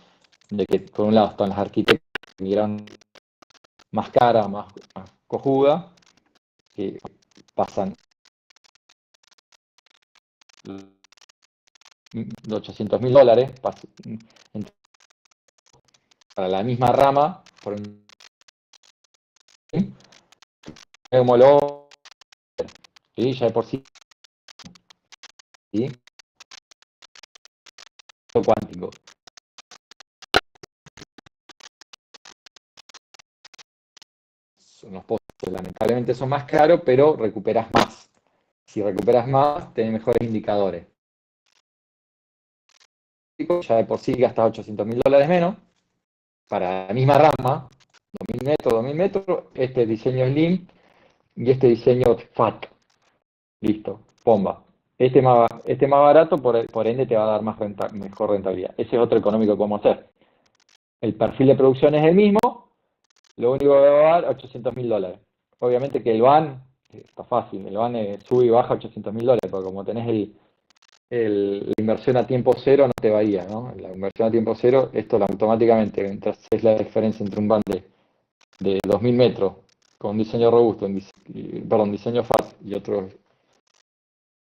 de que por un lado están las arquitecturas que miran más cara, más cojuda, que pasan de 800.000 dólares para la misma rama, por un homólogo, ¿sí? Ya de por sí, ¿sí? Cuántico. Los pozos lamentablemente son más caros, pero recuperas más. Si recuperas más, tenés mejores indicadores. Ya de por sí gastas 800.000 dólares menos para la misma rama, 2.000 metros, este diseño Slim y este diseño FAT. Listo, bomba. Este más barato, por ende, te va a dar mejor rentabilidad. Ese es otro económico que podemos hacer. El perfil de producción es el mismo, lo único que va a dar 800.000 dólares. Obviamente que el van, está fácil, el van sube y baja 800.000 dólares, porque como tenés la inversión a tiempo cero, no te varía, ¿no? La inversión a tiempo cero, esto automáticamente, mientras es la diferencia entre un van de 2.000 metros con diseño robusto, diseño fácil y otro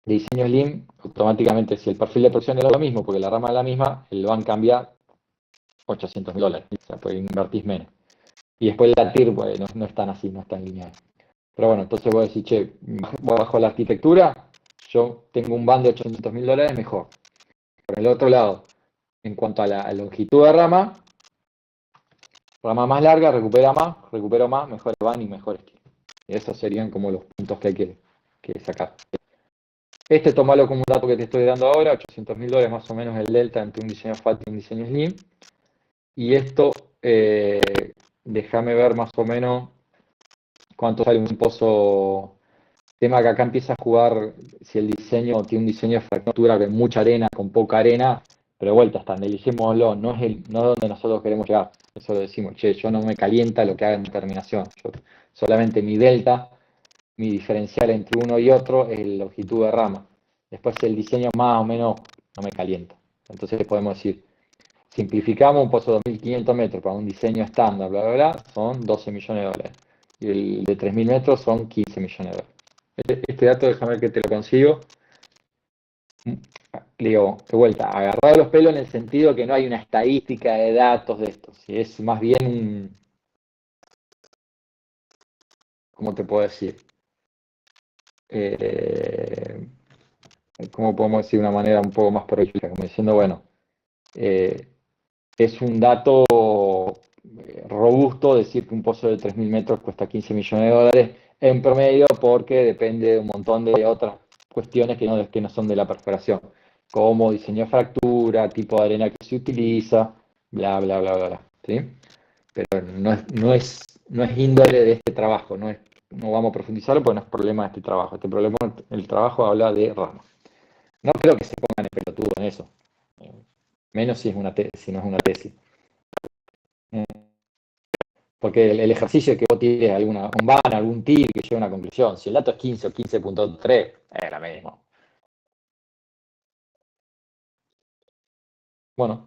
diseño Slim, automáticamente, si el perfil de producción era lo mismo, porque la rama es la misma, el van cambia $800.000, o sea, pues invertís menos. Y después la TIR, pues, no es tan así, no es tan lineal. Pero bueno, entonces voy a decir, che, bajo la arquitectura, yo tengo un van de $800.000, mejor. Por el otro lado, en cuanto a la longitud de rama más larga, recupero más, mejor van y mejor estilo. Y esos serían como los puntos que hay que sacar. Tomalo como un dato que te estoy dando ahora, $800.000 más o menos el delta entre un diseño FAT y un diseño Slim. Y esto, déjame ver más o menos cuánto sale un pozo. Tema que acá empieza a jugar si el diseño tiene un diseño de fractura con mucha arena, con poca arena, pero de vuelta, hasta donde elegimoslo, no es donde nosotros queremos llegar. Eso lo decimos, che, yo no me calienta lo que haga en terminación. Solamente mi delta, mi diferencial entre uno y otro es la longitud de rama. Después el diseño más o menos no me calienta. Entonces podemos decir, simplificamos un pozo de 2.500 metros para un diseño estándar, bla, bla, bla, son $12 millones. Y el de 3.000 metros son $15 millones. Este dato, déjame ver que te lo consigo. Digo, de vuelta, agarrado los pelos en el sentido que no hay una estadística de datos de esto. Si es más bien un. ¿Cómo te puedo decir? ¿Cómo podemos decir de una manera un poco más prolífica? Como diciendo, bueno, es un dato robusto decir que un pozo de 3.000 metros cuesta $15 millones en promedio, porque depende de un montón de otras cuestiones que no son de la perforación, como diseño de fractura, tipo de arena que se utiliza, bla, bla, bla, bla, bla, ¿sí? Pero no es índole de este trabajo, no vamos a profundizarlo porque no es problema de este trabajo. El trabajo habla de rama. No creo que se pongan en pelotudo en eso, menos si no es una tesis. Porque el ejercicio es que vos tires un van, algún TIR que llegue a una conclusión. Si el dato es 15 o 15.3, es lo mismo. Bueno.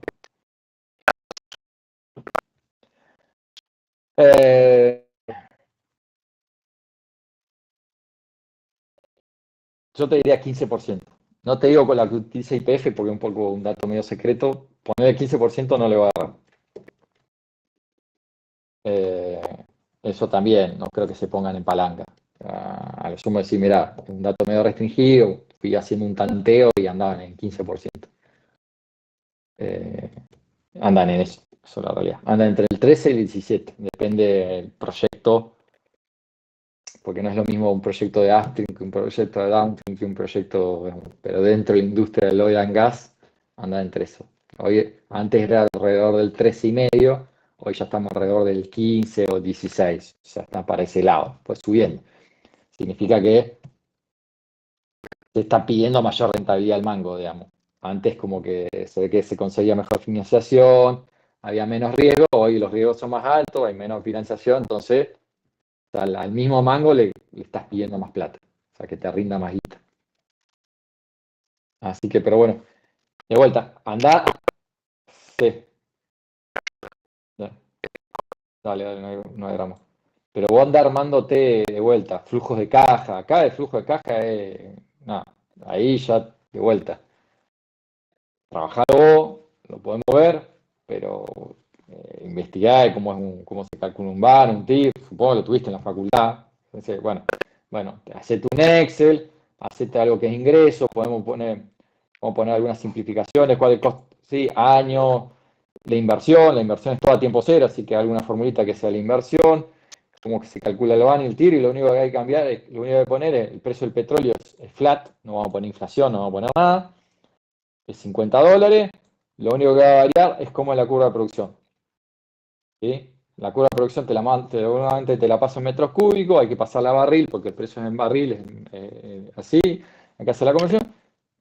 Yo te diría 15%. No te digo con la que utiliza IPF porque es un poco un dato medio secreto. Poner el 15% no le va a dar. Eso también, no creo que se pongan en palanca. A lo sumo decir, mira, un dato medio restringido, fui haciendo un tanteo y andaban en 15%. Andan en eso es la realidad. Andan entre el 13 y el 17, depende del proyecto, porque no es lo mismo un proyecto de upstream que un proyecto de downstream que un proyecto, pero dentro de la industria del oil and gas, andan entre eso. Antes era alrededor del 13,5, hoy ya estamos alrededor del 15 o 16, ya está para ese lado, pues subiendo. Significa que se está pidiendo mayor rentabilidad al mango, digamos. Antes como que se ve que se conseguía mejor financiación, había menos riesgo, hoy los riesgos son más altos, hay menos financiación, entonces al mismo mango le estás pidiendo más plata, o sea, que te rinda más guita. Así que, pero bueno, de vuelta, anda, sí, dale, no hay drama. Pero vos andás armándote de vuelta, flujos de caja, acá el flujo de caja es, nada, ahí ya de vuelta. Trabajarlo vos, lo podemos ver, pero investigar cómo se calcula un bar, un TIR, supongo que lo tuviste en la facultad. Entonces, bueno, hacete un Excel, hacete algo que es ingreso, podemos poner algunas simplificaciones, cuál es el costo, sí, año, la inversión es todo a tiempo cero, así que alguna formulita que sea la inversión, cómo que se calcula el van y el TIR, y lo único que hay que cambiar, lo único que hay que poner es el precio del petróleo es flat, no vamos a poner inflación, no vamos a poner nada, es $50, lo único que va a variar es cómo es la curva de producción. ¿Sí? La curva de producción nuevamente te la paso en metros cúbicos, hay que pasarla a barril porque el precio es en barril, así, hay que hacer la conversión.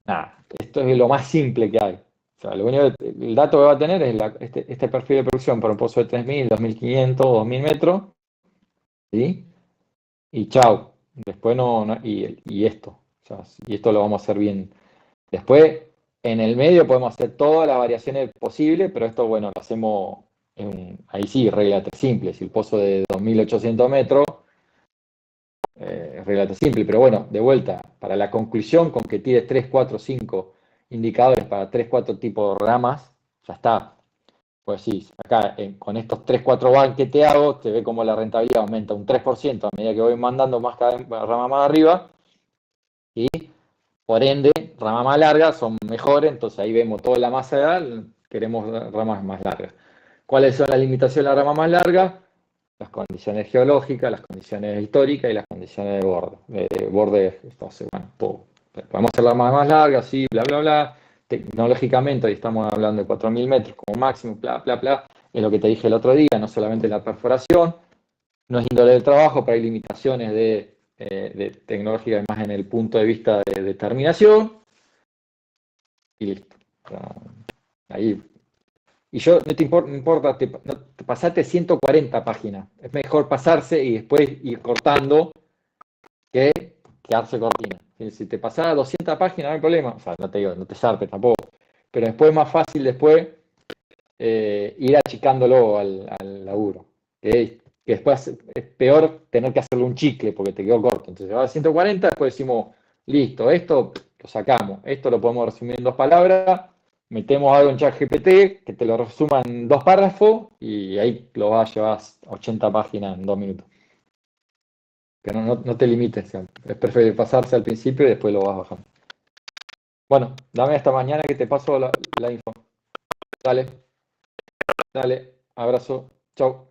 Nada, esto es lo más simple que hay. O sea, el dato que va a tener es este perfil de producción para un pozo de 3.000, 2.500, 2.000 metros, ¿sí? Y chao. Después y esto. O sea, y esto lo vamos a hacer bien. Después, en el medio podemos hacer todas las variaciones posibles, pero esto, bueno, lo hacemos ahí sí, regla simple. Si el pozo de 2.800 metros, regla tan simple, pero bueno, de vuelta, para la conclusión, con que tires 3, 4, 5 indicadores para 3, 4 tipos de ramas, ya está. Pues sí, acá con estos 3, 4 van que te hago, te ve como la rentabilidad aumenta un 3% a medida que voy mandando más cada rama más arriba, y por ende, ramas más largas son mejores, entonces ahí vemos toda la masa de edad, queremos ramas más largas. ¿Cuáles son las limitaciones de la rama más larga? Las condiciones geológicas, las condiciones históricas y las condiciones de borde. Entonces, bueno, todo. Podemos hacer la más larga, sí, bla, bla, bla. Tecnológicamente, hoy estamos hablando de 4.000 metros como máximo, bla, bla, bla. Es lo que te dije el otro día, no solamente la perforación, no es índole del trabajo, pero hay limitaciones de tecnológicas más en el punto de vista de determinación, y listo. O sea, ahí. Y yo, no importa, te pasaste 140 páginas. Es mejor pasarse y después ir cortando que quedarse cortina. Si te pasás 200 páginas, no hay problema. O sea, no te digo, no te zarpes tampoco. Pero después es más fácil después ir achicándolo al laburo. Que después es peor tener que hacerle un chicle porque te quedó corto. Entonces, va a 140, después decimos, listo, esto lo sacamos. Esto lo podemos resumir en 2 palabras. Metemos algo en ChatGPT que te lo resuma en 2 párrafos y ahí lo vas a llevar 80 páginas en 2 minutos. Pero no te limites. Es preferible pasarse al principio y después lo vas bajando. Bueno, dame hasta mañana que te paso la info. Dale, dale, abrazo. Chau.